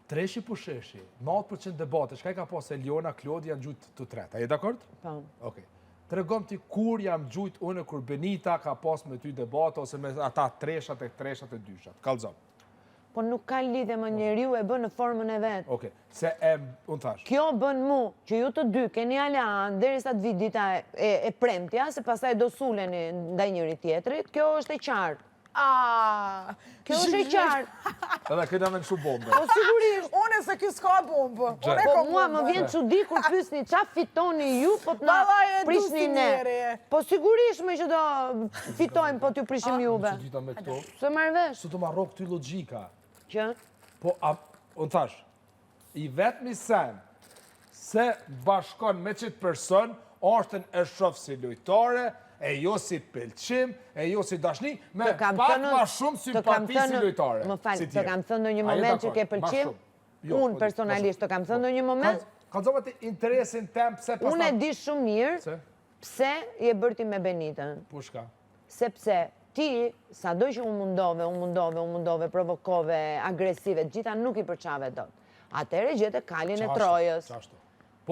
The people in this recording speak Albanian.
Treshi pusheshi, 90% debate, shka I ka pas Eliona, Klodi janë gjujt të treta. Je dakord? Po. Okej. Tregom ti kur jam gjujt unë kur Benita ka pas me ty debate ose me ata treshat e dyshat. Kallzom. Po nuk ka lidhje më njeriu e bën në formën e vet. Okej. Se unë thash. Kjo bën mu që ju të dy keni alan derisa të vi dita e premtja, se pastaj do suleni ndaj njëri tjetrit, kjo është e qartë. Kjo është e qartë. Edhe këta me kështu bombë. Po sigurisht. Une se kjo s'ka bombë. Po mua më vjen çudi kur pyesni qa fitoni ju, po të na prishni ne. Po sigurisht me që do fitojmë, po t'ju prishim juve. Çudita me këto. Se marrë vesh. Su të marrë këty logjika. Që? Po, unë thash, I vetëmi sen se bashkon me qëtë person, ashtën e shofë si lujtare, e jo si pëlqim, e jo si dashni, me pak ma shumë simpati si lujtare. Më falë, të kam thënë në një moment që ke pëlqim? Unë personalisht të kam thënë në një moment? Ka zoma të interesin tem, pse pas... Unë e di shumë mirë pse je bërti me Benitën. Po shka? Sepse ti, sa do që unë mundove, provokove, agresive, gjitha nuk I përqave dot. Atere gjete kalin e Trojës.